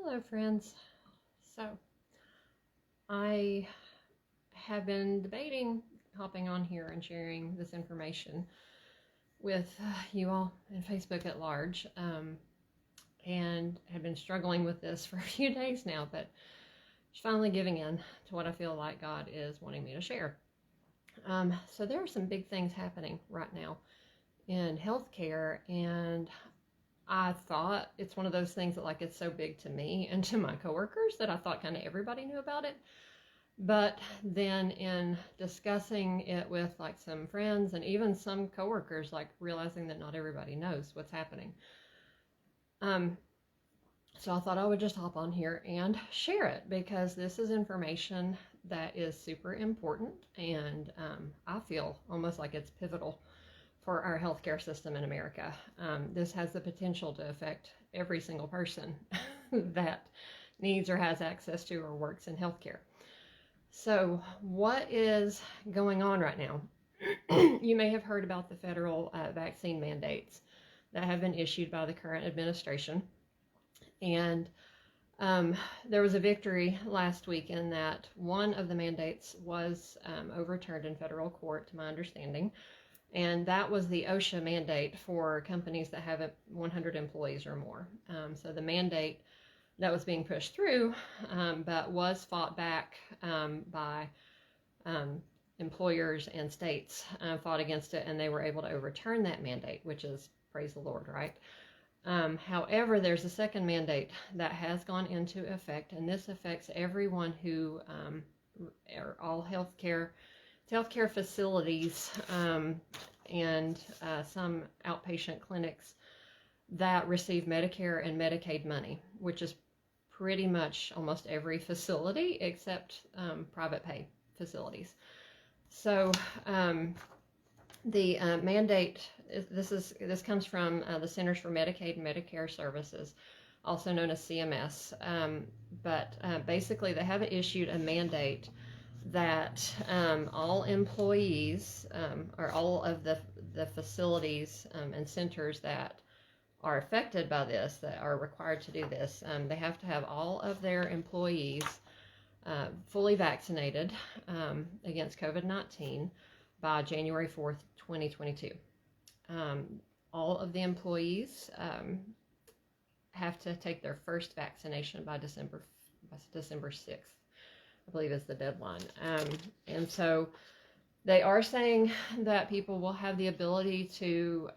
Hello, friends. So, I have been debating hopping on here and sharing this information with you all and Facebook at large, and have been struggling with this for a few days now, but finally giving in to what I feel like God is wanting me to share. So, there are some big things happening right now in healthcare, and I thought it's one of those things that it's so big to me and to my coworkers that I thought kind of everybody knew about it. But then in discussing it with some friends and even some coworkers, realizing that not everybody knows what's happening. So I thought I would just hop on here and share it because this is information that is super important, and I feel almost like it's pivotal for our healthcare system in America. This has the potential to affect every single person that needs or has access to or works in healthcare. So, what is going on right now? You may have heard about the federal vaccine mandates that have been issued by the current administration. And there was a victory last week in that one of the mandates was overturned in federal court, to my understanding. And that was the OSHA mandate for companies that have 100 employees or more. So the mandate that was being pushed through, but was fought back by employers and states, fought against it, and they were able to overturn that mandate, which is, praise the Lord, right? However, there's a second mandate that has gone into effect, and this affects everyone who are all healthcare facilities and some outpatient clinics that receive Medicare and Medicaid money, which is pretty much almost every facility except private pay facilities. So the mandate, this comes from the Centers for Medicaid and Medicare Services, also known as CMS. But basically, they have issued a mandate that all employees or all of the facilities and centers that are affected by this, that are required to do this, they have to have all of their employees fully vaccinated against COVID-19 by January 4th, 2022. All of the employees have to take their first vaccination by December 6th. I believe is the deadline. And so they are saying that people will have the ability to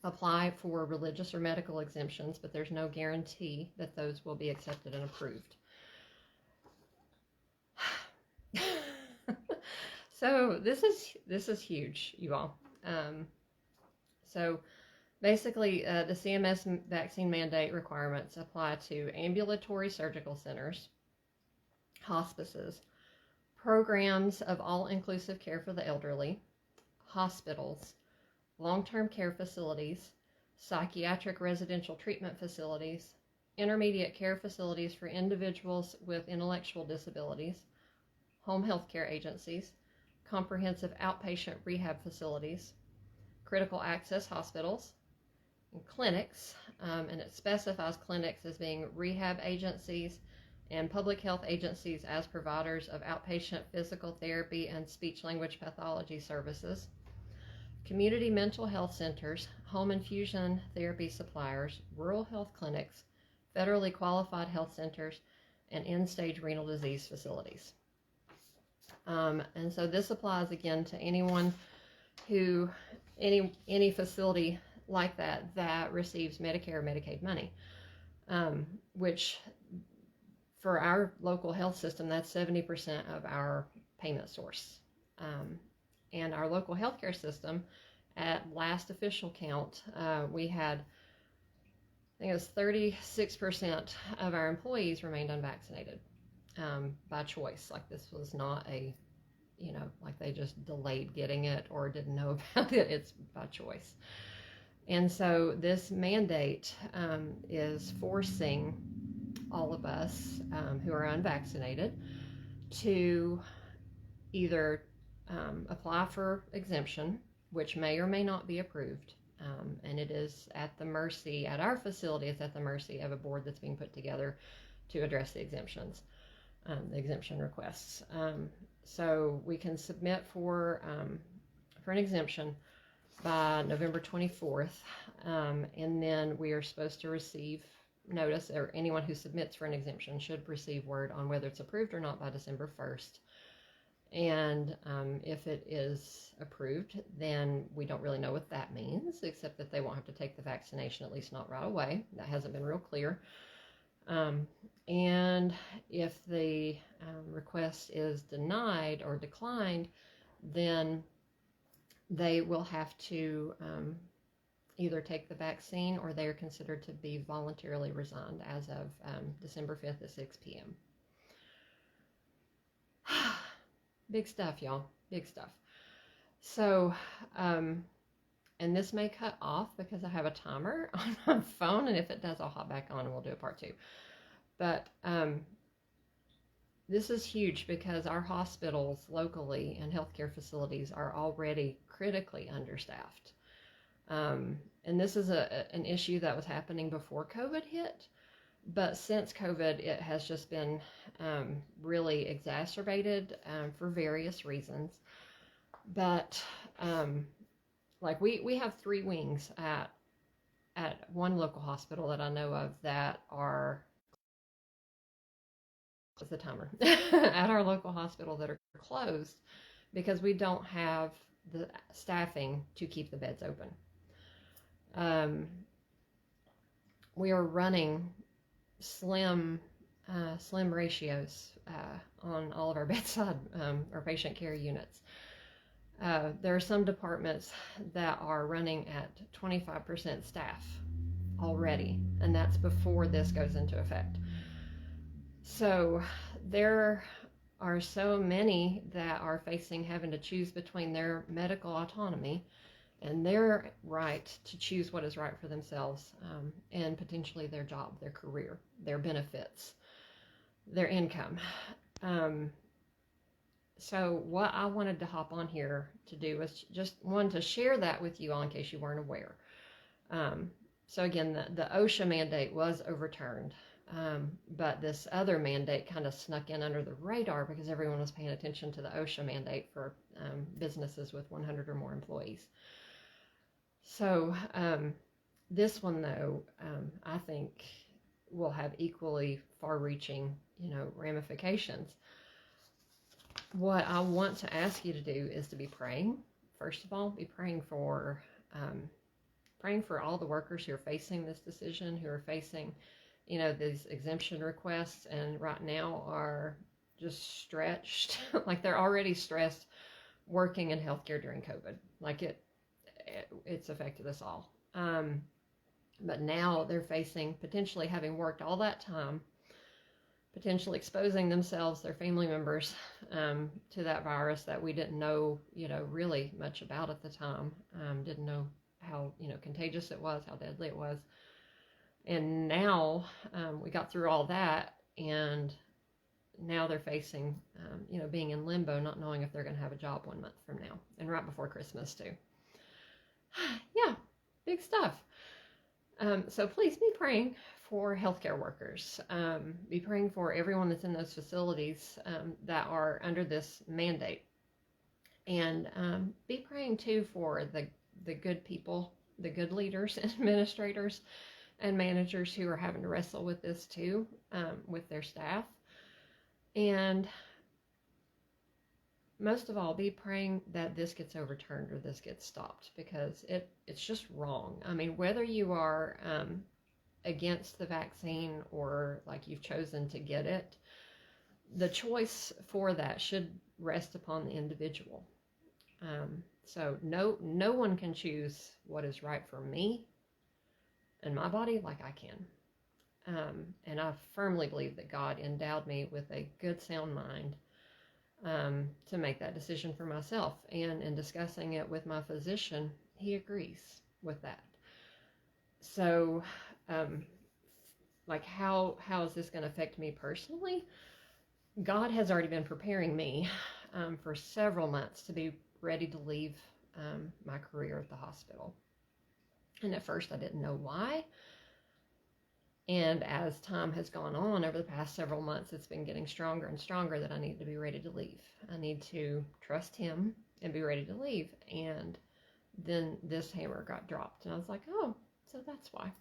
apply for religious or medical exemptions, but there's no guarantee that those will be accepted and approved. So this is huge, you all. So basically, the CMS vaccine mandate requirements apply to ambulatory surgical centers, hospices, programs of all-inclusive care for the elderly, hospitals, long-term care facilities, psychiatric residential treatment facilities, intermediate care facilities for individuals with intellectual disabilities, home health care agencies, comprehensive outpatient rehab facilities, critical access hospitals, and clinics, and it specifies clinics as being rehab agencies and public health agencies as providers of outpatient physical therapy and speech-language pathology services, community mental health centers, home infusion therapy suppliers, rural health clinics, federally qualified health centers, and end-stage renal disease facilities. And so this applies again to anyone who, any facility like that receives Medicare or Medicaid money, which for our local health system, that's 70% of our payment source. And our local healthcare system, at last official count, we had, I think it was 36% of our employees remained unvaccinated by choice. This was not a, they just delayed getting it or didn't know about it. It's by choice. And so this mandate is forcing all of us who are unvaccinated to either apply for exemption, which may or may not be approved, and it is at the mercy, at our facility, it's at the mercy of a board that's being put together to address the exemptions, the exemption requests. So we can submit for an exemption by November 24th, and then we are supposed to receive notice, or anyone who submits for an exemption should receive word on whether it's approved or not by December 1st. And if it is approved, then we don't really know what that means, except that they won't have to take the vaccination, at least not right away. That hasn't been real clear. And if the request is denied or declined, then they will have to either take the vaccine, or they are considered to be voluntarily resigned as of December 5th at 6 p.m. Big stuff, y'all. Big stuff. So, and this may cut off because I have a timer on my phone, and if it does, I'll hop back on and we'll do a part 2. But this is huge because our hospitals locally and healthcare facilities are already critically understaffed. And this is an issue that was happening before COVID hit. But since COVID, it has just been really exacerbated for various reasons. But like we have 3 wings at one local hospital that I know of that are, what's the timer, at our local hospital that are closed because we don't have the staffing to keep the beds open. We are running slim ratios on all of our bedside or patient care units. There are some departments that are running at 25% staff already, and that's before this goes into effect. So there are so many that are facing having to choose between their medical autonomy and their right to choose what is right for themselves, and potentially their job, their career, their benefits, their income. So what I wanted to hop on here to do was just one, to share that with you all in case you weren't aware. So again, the OSHA mandate was overturned, but this other mandate kind of snuck in under the radar because everyone was paying attention to the OSHA mandate for businesses with 100 or more employees. So this one, though, I think will have equally far-reaching, ramifications. What I want to ask you to do is to be praying. First of all, be praying for all the workers who are facing this decision, who are facing, these exemption requests, and right now are just stretched, like they're already stressed working in healthcare during COVID. Like it's affected us all. But now they're facing potentially having worked all that time, potentially exposing themselves, their family members, to that virus that we didn't know, really much about at the time. Didn't know how, contagious it was, how deadly it was. And now we got through all that, and now they're facing, being in limbo, not knowing if they're going to have a job 1 month from now, and right before Christmas too. Yeah, big stuff. So please be praying for healthcare workers. Be praying for everyone that's in those facilities that are under this mandate. And be praying too for the good people, the good leaders and administrators and managers who are having to wrestle with this too, with their staff. And most of all, be praying that this gets overturned or this gets stopped, because it's just wrong. I mean, whether you are against the vaccine or like you've chosen to get it, the choice for that should rest upon the individual. So no one can choose what is right for me and my body like I can. And I firmly believe that God endowed me with a good, sound mind to make that decision for myself. And in discussing it with my physician, he agrees with that. So, like how is this going to affect me personally? God has already been preparing me for several months to be ready to leave my career at the hospital. And at first I didn't know why. And as time has gone on over the past several months, it's been getting stronger and stronger that I need to be ready to leave. I need to trust him and be ready to leave. And then this hammer got dropped. And I was like, oh, so that's why.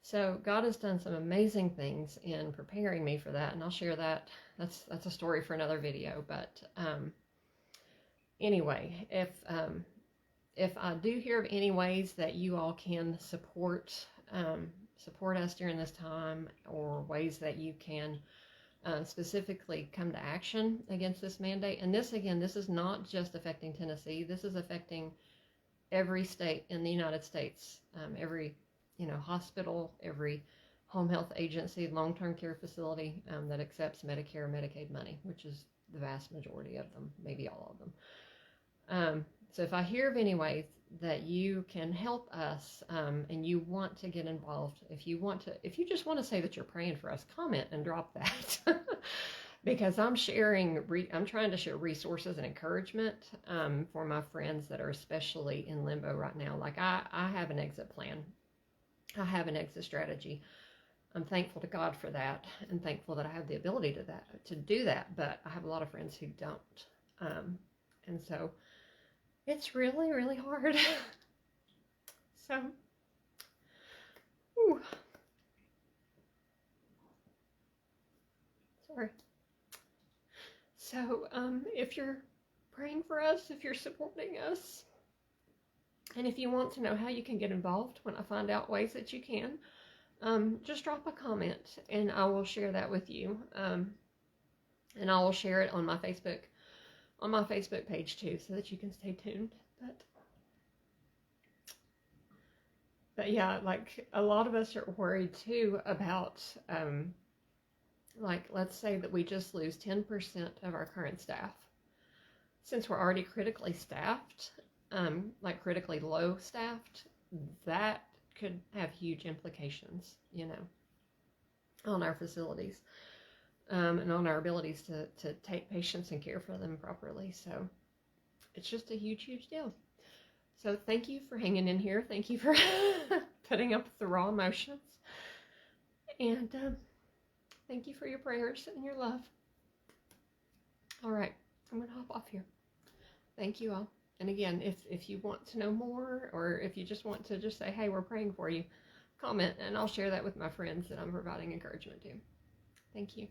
So God has done some amazing things in preparing me for that. And I'll share that. That's a story for another video. But anyway, if I do hear of any ways that you all can support us during this time, or ways that you can specifically come to action against this mandate. And this is not just affecting Tennessee. This is affecting every state in the United States, every hospital, every home health agency, long-term care facility that accepts Medicare and Medicaid money, which is the vast majority of them, maybe all of them. So if I hear of any ways that you can help us, and you want to get involved, if you just want to say that you're praying for us, comment and drop that. Because I'm trying to share resources and encouragement for my friends that are especially in limbo right now. Like I have an exit plan. I have an exit strategy. I'm thankful to God for that, and thankful that I have the ability to do that. But I have a lot of friends who don't, and so it's really, really hard. So, whew. Sorry. So, if you're praying for us, if you're supporting us, and if you want to know how you can get involved when I find out ways that you can, just drop a comment and I will share that with you. And I will share it on my Facebook page too, so that you can stay tuned. But yeah, like a lot of us are worried too about, like let's say that we just lose 10% of our current staff. Since we're already critically staffed, like critically low staffed, that could have huge implications, on our facilities, and on our abilities to take patients and care for them properly. So it's just a huge, huge deal. So thank you for hanging in here. Thank you for putting up with the raw emotions. And thank you for your prayers and your love. All right, I'm going to hop off here. Thank you all. And again, if you want to know more, or if you just want to just say, hey, we're praying for you, comment, and I'll share that with my friends that I'm providing encouragement to. Thank you.